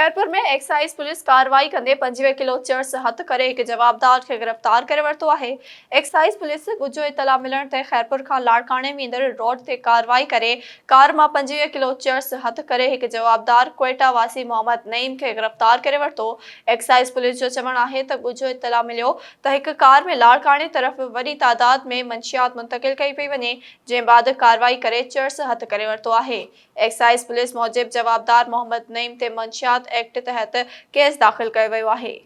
खैरपुर में excise police कार्रवाई कंदे 25 किलो चर्स हथ करे एक जवाबदार के गिरफ्तार करे वरतो है। एक्साइज पुलिस गुजो इतला मिलण ते खैरपुर का लाड़काने वेंदड़ रोड ते कार्रवाई करे कार में 25 किलो चर्स हथ करे एक जवाबदार क्वेटा वासी मोहम्मद नईम के गिरफ्तार करे वरतो। एक्साइज पुलिस जो चवण है त गुजो इतला मिलो त एक कार में लाड़काने तरफ वडी तादाद में मंशियात मुंतकिल कई पई वने, जे बाद कार्रवाई करे चर्स हथ करे वरतो है। एक्साइज पुलिस मूजिब जवाबदार मोहम्मद नईम ते मंशियात एक्ट तहत केस दाखिल कयो वियो आहे।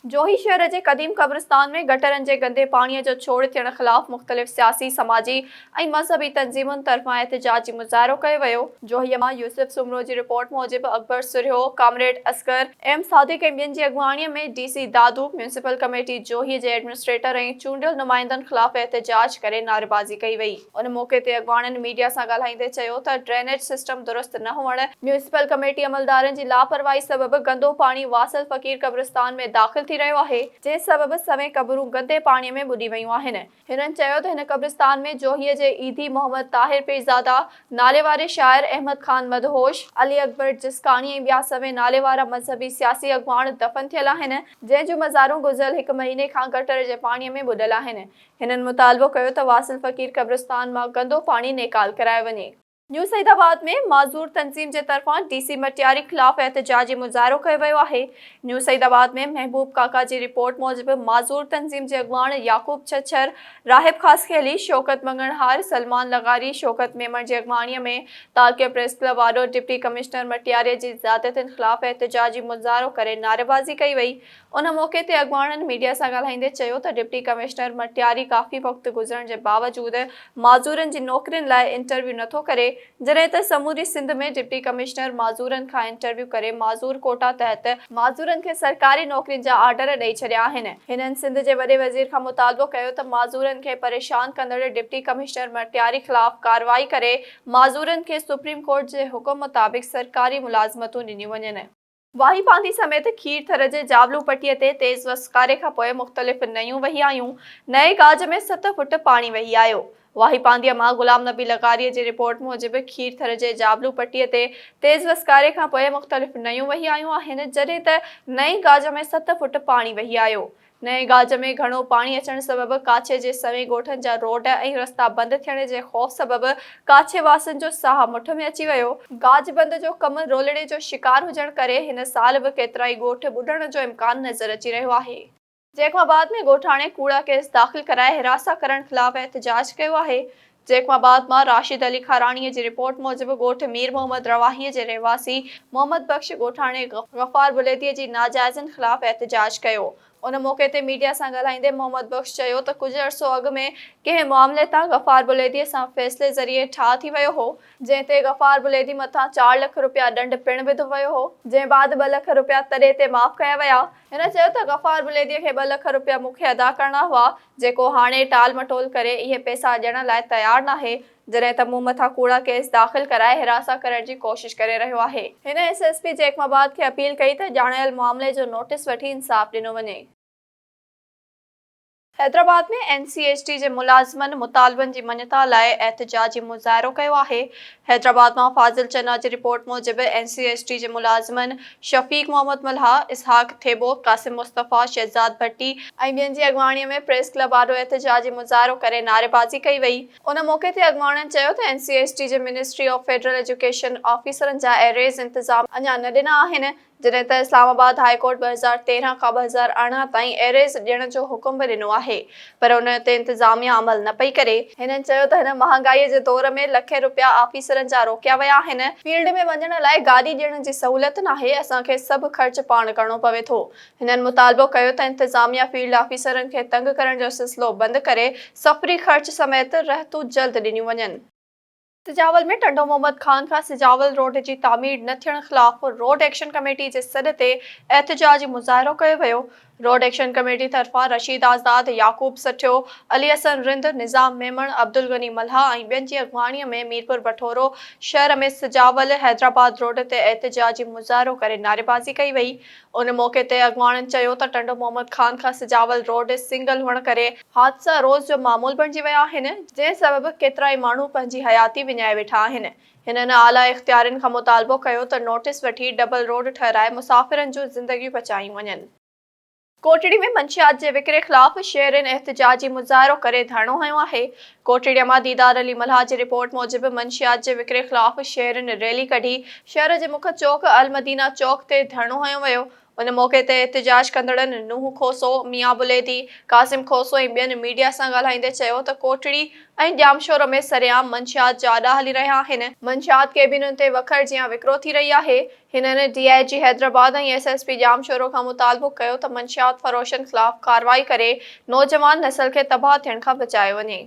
जोही शहर के कदीम कब्रिस्तान में गटरन के गंदे पानी जो छोड़ थियण खिलाफ मुख्तलिफ सियासी समाजी और मजहबी तंजीमुन तरफा एहतजाजी मुजाहरो किया वियो। जोही मां यूसुफ सुमरो की रिपोर्ट मूजिब अकबर सुरहो, कामरेड असगर एम सादिक एम की अगवानी में डीसी दादू, म्यूनिसिपल कमेटी जोही के एडमिनिस्ट्रेटर और चूंडियल नुमाइंदन खिलाफ एहतजाज करे नारेबाजी कई वई। उन मौके ते अगवानन मीडिया से ॻाल्हाईंदे चयो त ड्रेनेज सिस्टम दुरुस्त न हुअण, म्यूनिसिपल कमेटी अमलदारन की लापरवाही सबब गंदो पानी वासल फकीर कब्रिस्तान में दाखिल रहो है, जे सबब सवे कबरूं गंदे पानी में बुडी वयूं आहिनि। हिननि चयो त हिन कब्रिस्तान में जोहीअ जे ईदी मोहम्मद ताहिर पीरज़ादा, नाले वारे शायर अहमद खान मदहोश, अली अकबर जिस्कानी ऐं ॿिया सवे नाले वारा मजहबी सियासी अगवान दफन थियल आहिनि, जंहिं जूं मज़ारूं गुज़िरियल 1 महीने खां गटर जे पाणीअ में बुॾल आहिनि। हिननि मुतालबो कयो त वासिल फकीर कब्रिस्तान मां गंदो पानी निकाल करायो वञे। न्यू सईदाबाद में माज़ूर तंजीम के तरफा डीसी मटियारी खिलाफ एहतजाजी मुजाहरो किया वियो आहे। न्यू सईदाबाद में महबूब काका की रिपोर्ट मूजिब माज़ूर तंजीम के अगवान याकूब छछर, राहिब खास खेली, शौकत मंगणहार, सलमान लगारी, शौकत मेमण की अगवानी में तालके प्रेस क्लब वारो डिप्टी कमिश्नर मटियारी की ज़्यादतिन खिलाफ एहतजाजी मुजाहरो करे नारेबाजी कई वई। उन मौके ते अगवानन मीडिया से ॻाल्हाईंदे चयो त डिप्टी कमिश्नर मटियारी काफ़ी वक्त गुज़रण के बावजूद माज़ूरन की नौकरियन लाइ इंटरव्यू नथो करे, जॾहिं त समूरी सिंध में डिप्टी कमिश्नर माज़ूरन खां इंटरव्यू करे माज़ूर कोटा तहत माज़ूरन के सरकारी नौकरियुनि जा आर्डर ॾेई छॾिया आहिनि। हिननि सिंध के वॾे वज़ीर खां मुतालबो कयो त माज़ूरन के परेशान कंदड़ डिप्टी कमिश्नर मटियारी खिलाफ कार्रवाई करे माज़ूरन के सुप्रीम कोर्ट के हुकुम मुताबिक सरकारी मुलाज़मतूं ॾिनियूं वञनि। वाही पांदी समेत खीर थर जे जाबलू पट्टीअ ते तेज़ वसकारे खां पोइ मुख़्तलिफ़ नयूं वही आयूं। नए गाज में 7 फुट पानी वही आयो। वाही पांदिया मां गुलाम नबी लगारी की रिपोर्ट मूजिब खीर थर जे जाबलू पट्टीअ ते तेज़ वसकारे खां पोइ मुख़्तलिफ़ नयूं वही आयूं आहिनि, जॾहिं त नई गाज में 7 फुट पानी वही आयो। नए गाज में घणो पानी अचण सबब काछे जे सवे गोठन जा रोड और रस्ता बंद थियण जे खौफ सबब काछे वासन जो साह मुठ में अची वियो। गाज बंद जो कम रोलड़े जो शिकार हुजण करे हिन साल भी केतराई गोठ बुडण जो इम्कान नजर अची रहो आहे। जैकमाबाद में गोठाणे कूड़ा केस दाखिल कराए हिरासा करण खिलाफ एहतजाज किया है। जैकमाबाद में राशिद अली खारानी की रिपोर्ट मूजिब गोठ मीर मोहम्मद रवाही के रहवासी मोहम्मद बख्श गोठाणे गफ़ार बुलेदी की नाजायज़न खिलाफ एहतजाज किया। उन मौके ते मीडिया से ॻाल्हाईंदे मोहम्मद बख्श चयो त कुछ अरसो अॻु में कंहिं मामले तां गफ़ार बुलेदी सां फ़ैसिले ज़रिए ठा थी वियो हो, जंहिं ते गफ़ार बुलेदी मथां 4 लाख रुपया दंड पिण विधो वियो हो, जंहिं बाद 2 लाख रुपया तॾहिं ते माफ़ कया विया। हिन चयो त गफ़ार बुलेदी खे 2 लाख रुपया मूंखे अदा करणा हुआ, जेको हाणे टाल मटोल करे इहे पैसा ॾियण लाइ तयार नाहे, जॾहिं त मूं मथां कूड़ा केस दाखिल कराए हिरासा करण की कोशिश करे रहियो आहे। हिन एसएसपी जैकमाबाद खे अपील कई त ॼाणायल मामले जो नोटिस वठी इंसाफ ॾिनो वञे। हैदराबाद में एनसीएसटी के मुलाजमन मुतालबन की मञता लाइ एहतजाजी मुजाहरो किया है। हैदराबाद में फाजिल चन्ना की रिपोर्ट मूजिब एनसीएसटी के मुलाजमन शफीक मोहम्मद मल्हा, इसहाक थेबो, कासिम मुस्तफ़ा, शहजाद भट्टी और ॿियनि जी अगवानी में प्रेस क्लब वारो एहतजाजी मुजाहरो करे नारेबाजी कई वई। उन मौके ते अगवानन चयो त एनसीएसटी के मिनिस्ट्री ऑफ फेडरल एजुकेशन ऑफिसरन जा एरेज़ इंतजाम अञा न ॾिना आहिनि, जॾहिं त इस्लामाबाद हाई कोर्ट 2013 खां 2018 ताईं एरेज़ ॾियण जो हुकुम भी ॾिनो आहे, पर उन ते इंतजामिया अमल न पई करे। हिननि चयो त हिन महांगाई के दौर में लखे रुपया ऑफिसरन जा रोकिया विया आहिनि। फील्ड में वञण लाइ गाॾी ॾियण जी सहूलियत नाहे, असांखे सभु ख़र्च पाण करणो पवे थो। हिननि मुतालबो कयो त इंतजामिया फील्ड ऑफिसरन खे तंग करण जो सिलसिलो बंद करे सफ़री ख़र्च समेत रहतूं जल्द ॾिनियूं वञनि। सिजावल में टंडो मोहम्मद खान का सिजावल रोड की तामीर न थियण खिलाफ रोड एक्शन कमेटी के सॾ ते एहतजाजी मुजाहरो किया वियो। रोड एक्शन कमेटी तरफ़ां रशीद आज़ाद, याकूब सठियो, अली हसन रिंद, निज़ाम मेमण, अब्दुल गनी मल्हा ऐं ॿियनि जी अॻवाणीअ में मीरपुर बठोरो शहर में सिजावल हैदराबाद रोड ते एहतिजाजी मुज़ाहिरो करे नारेबाज़ी कई वई। उन मौक़े ते अॻवाणनि चयो त टंडो मोहम्मद खान खां सिजावल रोड सिंगल हुअण करे हादसा रोज़ जो मामूल बणिजी विया आहिनि, जंहिं सबबि केतिराई माण्हू पंहिंजी हयाती विञाए वेठा आहिनि। हिननि आला इख़्तियारनि खां मुतालबो कयो त नोटिस वठी डबल रोड ठहिराए मुसाफ़िरनि जूं ज़िंदगियूं बचायूं वञनि। कोटड़ी में मंशियात जे विकिरे ख़िलाफ़ शहरियुनि एहतिजाजी मुज़ाहिरो करे धरणो हयो आहे। कोटड़ीअ मां दीदार अली मल्हा जी रिपोर्ट मूजिबि मंशियात जे विकिरे ख़िलाफ़ शहरियुनि रैली कढी शहर जे मुख्य चौक अल मदीना चौक ते धरणो हयो वियो। उन मौक़े ते एहतिजाज कंदड़नि नूह खोसो, मियां बुलेदी, कासिम खोसो ऐं ॿियनि मीडिया सां ॻाल्हाईंदे चयो त कोटड़ी ऐं जामशोर में सरेआम मंशियात जा आॾा हली रहिया आहिनि। मंशियात केबिनुनि ते वखर जियां विकिरो थी रही आहे। हिननि DIG हैदराबाद ऐं SSP जामशोरो खां मुतालबो कयो त मंशियात फरोशनि ख़िलाफ़ कार्रवाई करे नौजवान नस्ल खे तबाह थियण खां बचायो वञे।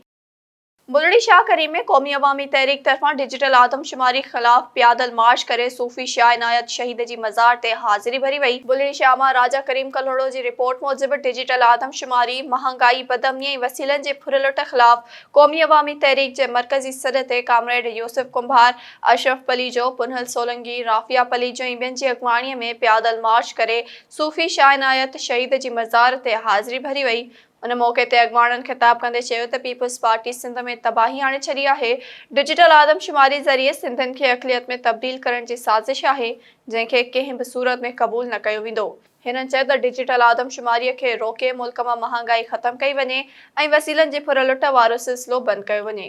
बुलड़ी शाह करीम में क़ौमी अवामी तहरीक तरफ़ां डिजिटल आदमशुमारी ख़िलाफ़ प्यादल मार्च करे सूफ़ी शाह इनायत शहीद जी मज़ार ते हाज़िरी भरी वई। बुलड़ी शाह मां राजा करीम कल्होड़ो जी रिपोर्ट मूजिबि डिजिटल आदमशुमारी, महांगाई, बदअमनी ऐं वसीलनि जे फुरलुट ख़िलाफ़ क़ौमी अवामी तहरीक जे मरकज़ी सॾ ते कामरेड यूसुफ कुंभार, अशरफ पलीजो, पुनहल सोलंकी, राफ़िया पलीजो ऐं ॿियनि जी अॻवाणीअ में प्यादल मार्च करे सूफ़ी शाह इनायत शहीद जी मज़ार ते हाज़िरी भरी वई। उन मौक़े ते अॻवाणनि ख़िताब कंदे चयो त पीपल्स पार्टी सिंध में तबाही आणे छॾी आहे। डिजिटल आदमशुमारी ज़रिए सिंधियुनि खे अक़लियत में तब्दील करण जी साज़िश आहे, जंहिंखे कंहिं बि सूरत में क़बूल न कयो वेंदो। हिननि चयो त डिजिटल आदमशुमारीअ खे रोके मुल्क मां महांगाई ख़तमु कई वञे ऐं वसीलनि जी फुरलुट वारो सिलसिलो बंदि कयो वञे।